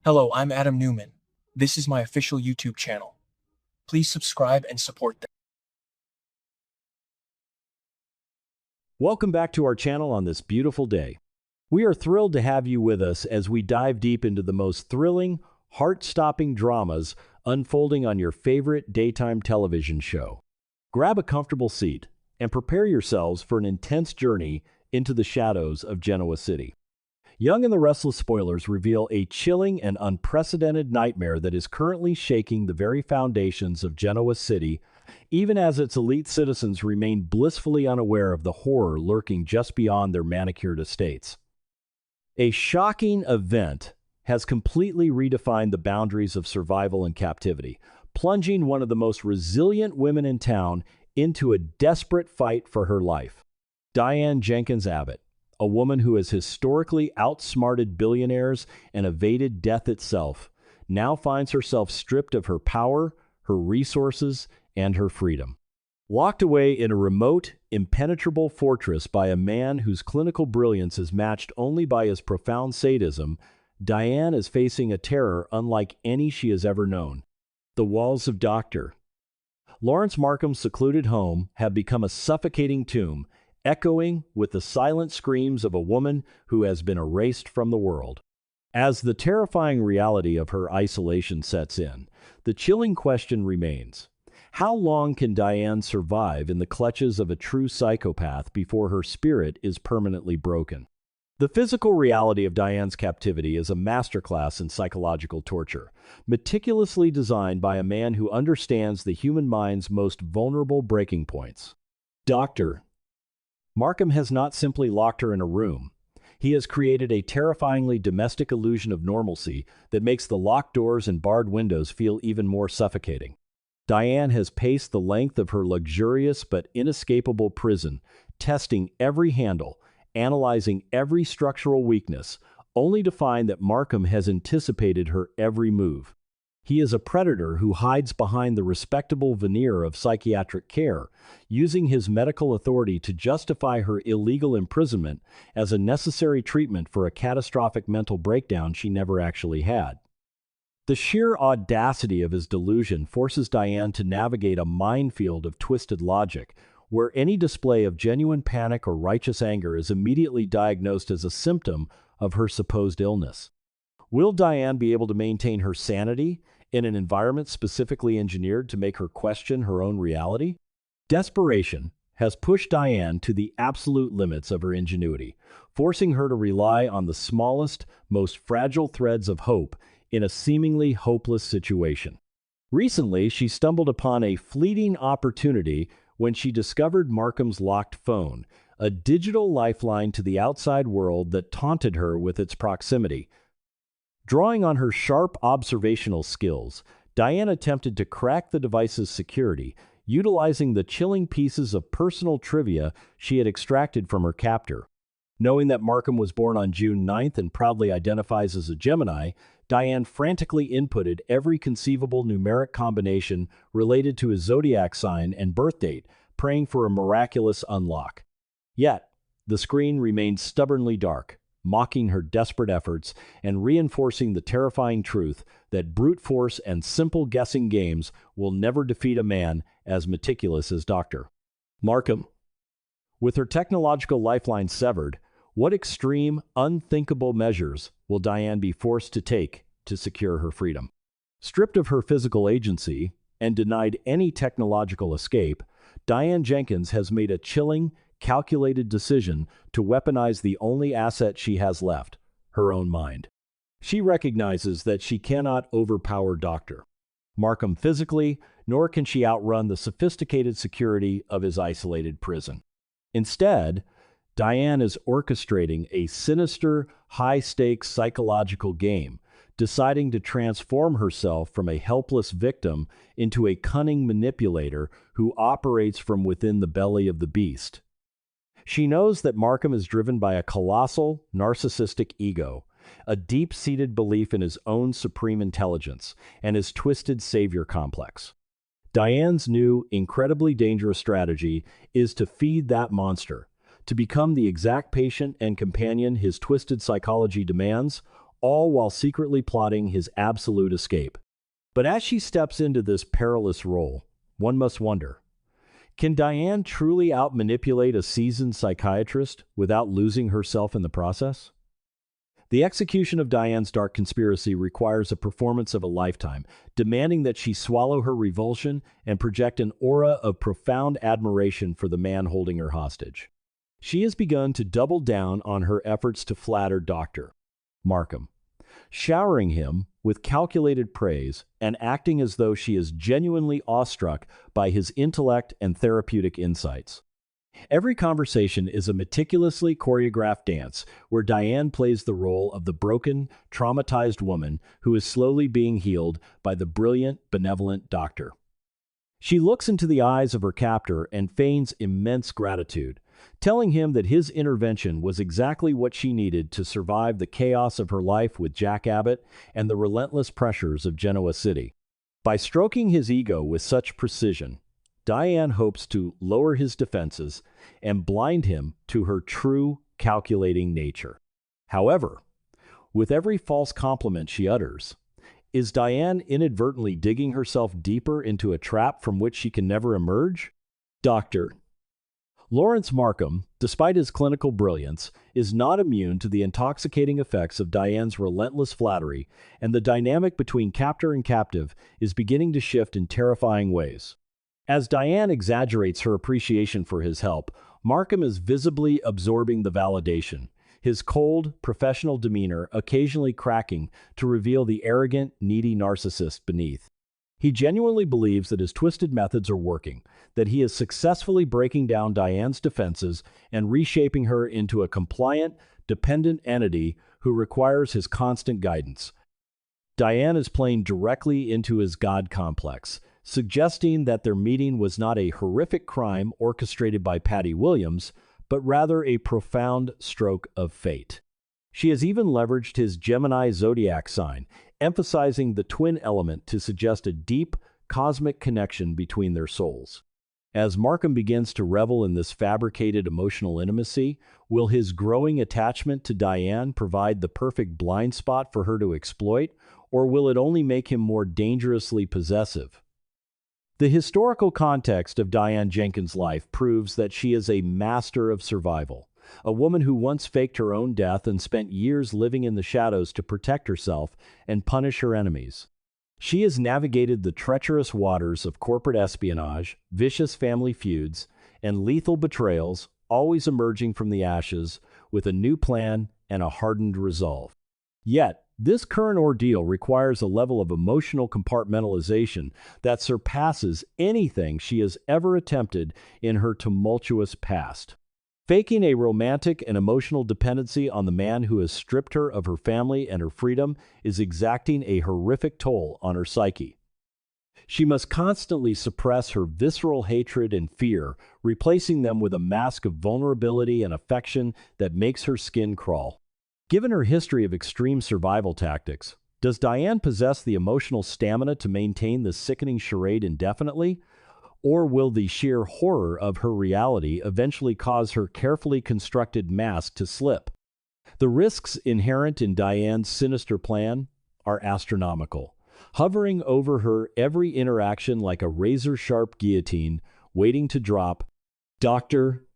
Hello, I'm Adam Newman. This is my official YouTube channel. Please subscribe and support them. Welcome back to our channel on this beautiful day. We are thrilled to have you with us as we dive deep into the most thrilling, heart-stopping dramas unfolding on your favorite daytime television show. Grab a comfortable seat and prepare yourselves for an intense journey into the shadows of Genoa City. Young and the Restless spoilers reveal a chilling and unprecedented nightmare that is currently shaking the very foundations of Genoa City, even as its elite citizens remain blissfully unaware of the horror lurking just beyond their manicured estates. A shocking event has completely redefined the boundaries of survival and captivity, plunging one of the most resilient women in town into a desperate fight for her life. Diane Jenkins Abbott, a woman who has historically outsmarted billionaires and evaded death itself, now finds herself stripped of her power, her resources, and her freedom. Locked away in a remote, impenetrable fortress by a man whose clinical brilliance is matched only by his profound sadism, Diane is facing a terror unlike any she has ever known. The walls of Dr. Lawrence Markham's secluded home have become a suffocating tomb, echoing with the silent screams of a woman who has been erased from the world. As the terrifying reality of her isolation sets in, the chilling question remains: how long can Diane survive in the clutches of a true psychopath before her spirit is permanently broken? The physical reality of Diane's captivity is a masterclass in psychological torture, meticulously designed by a man who understands the human mind's most vulnerable breaking points. Dr. Markham has not simply locked her in a room. He has created a terrifyingly domestic illusion of normalcy that makes the locked doors and barred windows feel even more suffocating. Diane has paced the length of her luxurious but inescapable prison, testing every handle, analyzing every structural weakness, only to find that Markham has anticipated her every move. He is a predator who hides behind the respectable veneer of psychiatric care, using his medical authority to justify her illegal imprisonment as a necessary treatment for a catastrophic mental breakdown she never actually had. The sheer audacity of his delusion forces Diane to navigate a minefield of twisted logic, where any display of genuine panic or righteous anger is immediately diagnosed as a symptom of her supposed illness. Will Diane be able to maintain her sanity in an environment specifically engineered to make her question her own reality? Desperation has pushed Diane to the absolute limits of her ingenuity, forcing her to rely on the smallest, most fragile threads of hope in a seemingly hopeless situation. Recently, she stumbled upon a fleeting opportunity when she discovered Markham's locked phone, a digital lifeline to the outside world that taunted her with its proximity. Drawing on her sharp observational skills, Diane attempted to crack the device's security, utilizing the chilling pieces of personal trivia she had extracted from her captor. Knowing that Markham was born on June 9th and proudly identifies as a Gemini, Diane frantically inputted every conceivable numeric combination related to his zodiac sign and birth date, praying for a miraculous unlock. Yet, the screen remained stubbornly dark, mocking her desperate efforts and reinforcing the terrifying truth that brute force and simple guessing games will never defeat a man as meticulous as Dr. Markham. With her technological lifeline severed, what extreme, unthinkable measures will Diane be forced to take to secure her freedom? Stripped of her physical agency and denied any technological escape, Diane Jenkins has made a chilling, calculated decision to weaponize the only asset she has left, her own mind. She recognizes that she cannot overpower Dr. Markham physically, nor can she outrun the sophisticated security of his isolated prison. Instead, Diane is orchestrating a sinister, high-stakes psychological game, deciding to transform herself from a helpless victim into a cunning manipulator who operates from within the belly of the beast. She knows that Markham is driven by a colossal, narcissistic ego, a deep-seated belief in his own supreme intelligence, and his twisted savior complex. Diane's new, incredibly dangerous strategy is to feed that monster, to become the exact patient and companion his twisted psychology demands, all while secretly plotting his absolute escape. But as she steps into this perilous role, one must wonder, can Diane truly outmanipulate a seasoned psychiatrist without losing herself in the process? The execution of Diane's dark conspiracy requires a performance of a lifetime, demanding that she swallow her revulsion and project an aura of profound admiration for the man holding her hostage. She has begun to double down on her efforts to flatter Dr. Markham, showering him with calculated praise and acting as though she is genuinely awestruck by his intellect and therapeutic insights. Every conversation is a meticulously choreographed dance where Diane plays the role of the broken, traumatized woman who is slowly being healed by the brilliant, benevolent doctor. She looks into the eyes of her captor and feigns immense gratitude, telling him that his intervention was exactly what she needed to survive the chaos of her life with Jack Abbott and the relentless pressures of Genoa City. By stroking his ego with such precision, Diane hopes to lower his defenses and blind him to her true, calculating nature. However, with every false compliment she utters, is Diane inadvertently digging herself deeper into a trap from which she can never emerge? Dr. Lawrence Markham, despite his clinical brilliance, is not immune to the intoxicating effects of Diane's relentless flattery, and the dynamic between captor and captive is beginning to shift in terrifying ways. As Diane exaggerates her appreciation for his help, Markham is visibly absorbing the validation, his cold, professional demeanor occasionally cracking to reveal the arrogant, needy narcissist beneath. He genuinely believes that his twisted methods are working, that he is successfully breaking down Diane's defenses and reshaping her into a compliant, dependent entity who requires his constant guidance. Diane is playing directly into his God complex, suggesting that their meeting was not a horrific crime orchestrated by Patty Williams, but rather a profound stroke of fate. She has even leveraged his Gemini zodiac sign, emphasizing the twin element to suggest a deep, cosmic connection between their souls. As Markham begins to revel in this fabricated emotional intimacy, will his growing attachment to Diane provide the perfect blind spot for her to exploit, or will it only make him more dangerously possessive? The historical context of Diane Jenkins' life proves that she is a master of survival, a woman who once faked her own death and spent years living in the shadows to protect herself and punish her enemies. She has navigated the treacherous waters of corporate espionage, vicious family feuds, and lethal betrayals, always emerging from the ashes with a new plan and a hardened resolve. Yet, this current ordeal requires a level of emotional compartmentalization that surpasses anything she has ever attempted in her tumultuous past. Faking a romantic and emotional dependency on the man who has stripped her of her family and her freedom is exacting a horrific toll on her psyche. She must constantly suppress her visceral hatred and fear, replacing them with a mask of vulnerability and affection that makes her skin crawl. Given her history of extreme survival tactics, does Diane possess the emotional stamina to maintain this sickening charade indefinitely? Or will the sheer horror of her reality eventually cause her carefully constructed mask to slip? The risks inherent in Diane's sinister plan are astronomical, hovering over her every interaction like a razor-sharp guillotine waiting to drop. Dr.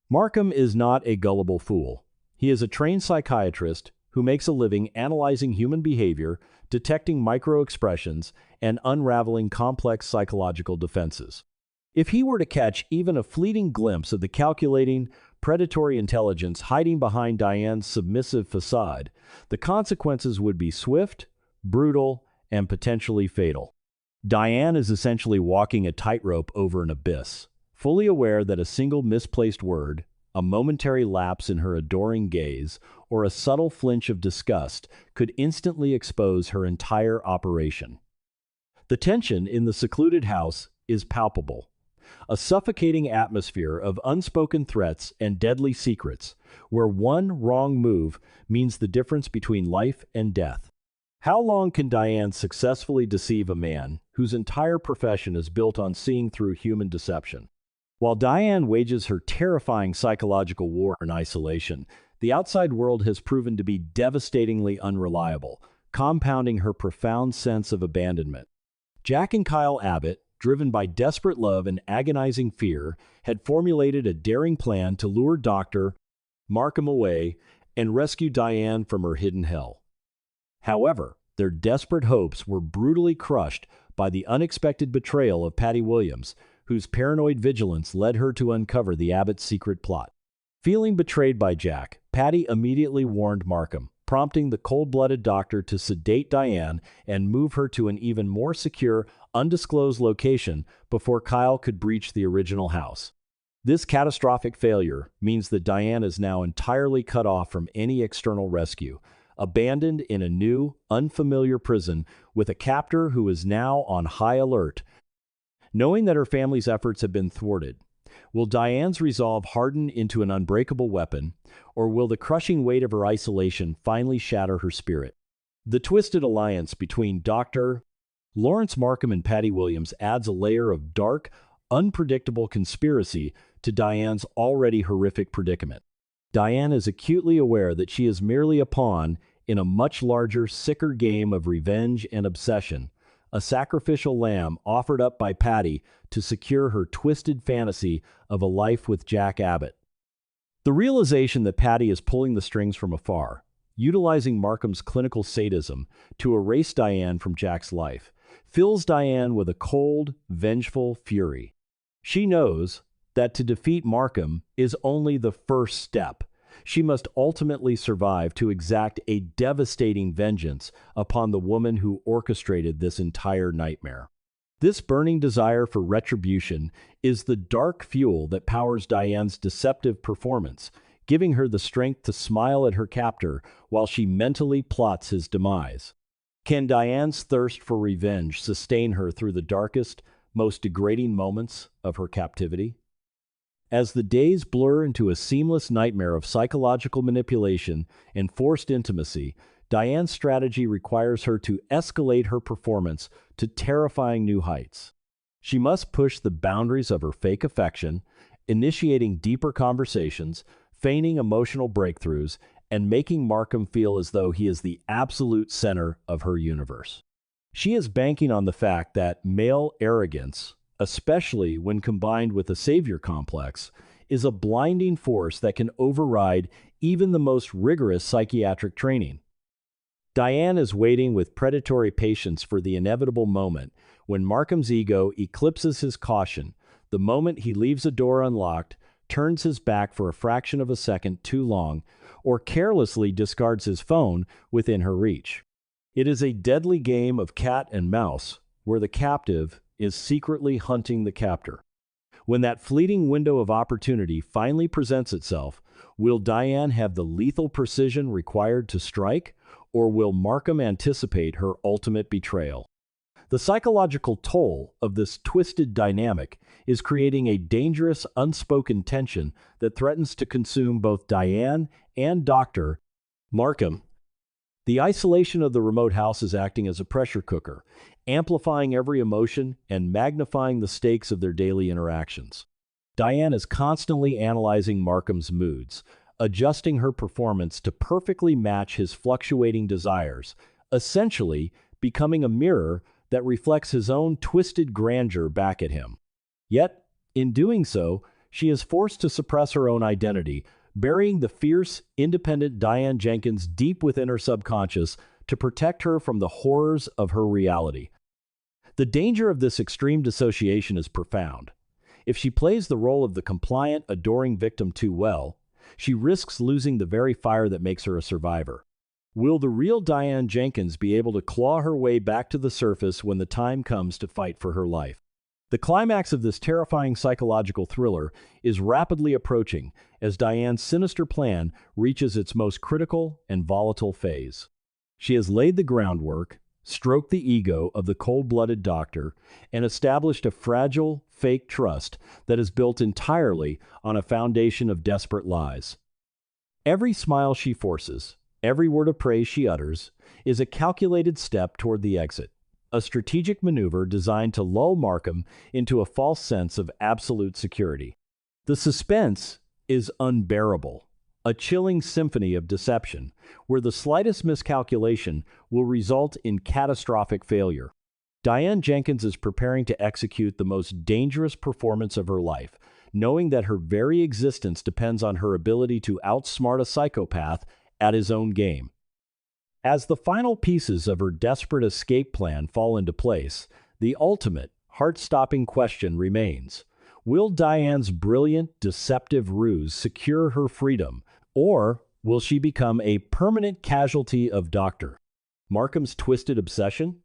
Markham is not a gullible fool. He is a trained psychiatrist who makes a living analyzing human behavior, detecting micro-expressions, and unraveling complex psychological defenses. If he were to catch even a fleeting glimpse of the calculating, predatory intelligence hiding behind Diane's submissive facade, the consequences would be swift, brutal, and potentially fatal. Diane is essentially walking a tightrope over an abyss, fully aware that a single misplaced word, a momentary lapse in her adoring gaze, or a subtle flinch of disgust could instantly expose her entire operation. The tension in the secluded house is palpable, a suffocating atmosphere of unspoken threats and deadly secrets, where one wrong move means the difference between life and death. How long can Diane successfully deceive a man whose entire profession is built on seeing through human deception? While Diane wages her terrifying psychological war in isolation, The outside world has proven to be devastatingly unreliable, compounding her profound sense of abandonment. Jack and Kyle Abbott, driven by desperate love and agonizing fear, had formulated a daring plan to lure Dr. Markham away and rescue Diane from her hidden hell. However, their desperate hopes were brutally crushed by the unexpected betrayal of Patty Williams, whose paranoid vigilance led her to uncover the Abbott's secret plot. Feeling betrayed by Jack, Patty immediately warned Markham, prompting the cold-blooded doctor to sedate Diane and move her to an even more secure, undisclosed location before Kyle could breach the original house. This catastrophic failure means that Diane is now entirely cut off from any external rescue, abandoned in a new, unfamiliar prison with a captor who is now on high alert. Knowing that her family's efforts have been thwarted, will Diane's resolve harden into an unbreakable weapon, or will the crushing weight of her isolation finally shatter her spirit? The twisted alliance between Dr. Lawrence Markham and Patty Williams adds a layer of dark, unpredictable conspiracy to Diane's already horrific predicament. Diane is acutely aware that she is merely a pawn in a much larger, sicker game of revenge and obsession, a sacrificial lamb offered up by Patty to secure her twisted fantasy of a life with Jack Abbott. The realization that Patty is pulling the strings from afar, utilizing Markham's clinical sadism to erase Diane from Jack's life, fills Diane with a cold, vengeful fury. She knows that to defeat Markham is only the first step. She must ultimately survive to exact a devastating vengeance upon the woman who orchestrated this entire nightmare. This burning desire for retribution is the dark fuel that powers Diane's deceptive performance, giving her the strength to smile at her captor while she mentally plots his demise. Can Diane's thirst for revenge sustain her through the darkest, most degrading moments of her captivity? As the days blur into a seamless nightmare of psychological manipulation and forced intimacy, Diane's strategy requires her to escalate her performance to terrifying new heights. She must push the boundaries of her fake affection, initiating deeper conversations, feigning emotional breakthroughs, and making Markham feel as though he is the absolute center of her universe. She is banking on the fact that male arrogance, especially when combined with a savior complex, is a blinding force that can override even the most rigorous psychiatric training. Diane is waiting with predatory patience for the inevitable moment when Markham's ego eclipses his caution, the moment he leaves a door unlocked, turns his back for a fraction of a second too long, or carelessly discards his phone within her reach. It is a deadly game of cat and mouse, where the captive is secretly hunting the captor. When that fleeting window of opportunity finally presents itself, will Diane have the lethal precision required to strike, or will Markham anticipate her ultimate betrayal? The psychological toll of this twisted dynamic is creating a dangerous, unspoken tension that threatens to consume both Diane and Dr. Markham. The isolation of the remote house is acting as a pressure cooker, amplifying every emotion and magnifying the stakes of their daily interactions. Diane is constantly analyzing Markham's moods, adjusting her performance to perfectly match his fluctuating desires, essentially becoming a mirror that reflects his own twisted grandeur back at him. Yet, in doing so, she is forced to suppress her own identity, burying the fierce, independent Diane Jenkins deep within her subconscious to protect her from the horrors of her reality. The danger of this extreme dissociation is profound. If she plays the role of the compliant, adoring victim too well, she risks losing the very fire that makes her a survivor. Will the real Diane Jenkins be able to claw her way back to the surface when the time comes to fight for her life? The climax of this terrifying psychological thriller is rapidly approaching as Diane's sinister plan reaches its most critical and volatile phase. She has laid the groundwork, stroked the ego of the cold-blooded doctor, and established a fragile, fake trust that is built entirely on a foundation of desperate lies. Every smile she forces, every word of praise she utters, is a calculated step toward the exit, a strategic maneuver designed to lull Markham into a false sense of absolute security. The suspense is unbearable. a chilling symphony of deception, where the slightest miscalculation will result in catastrophic failure. Diane Jenkins is preparing to execute the most dangerous performance of her life, knowing that her very existence depends on her ability to outsmart a psychopath at his own game. As the final pieces of her desperate escape plan fall into place, the ultimate, heart-stopping question remains. Will Diane's brilliant, deceptive ruse secure her freedom, or will she become a permanent casualty of Dr. Markham's twisted obsession?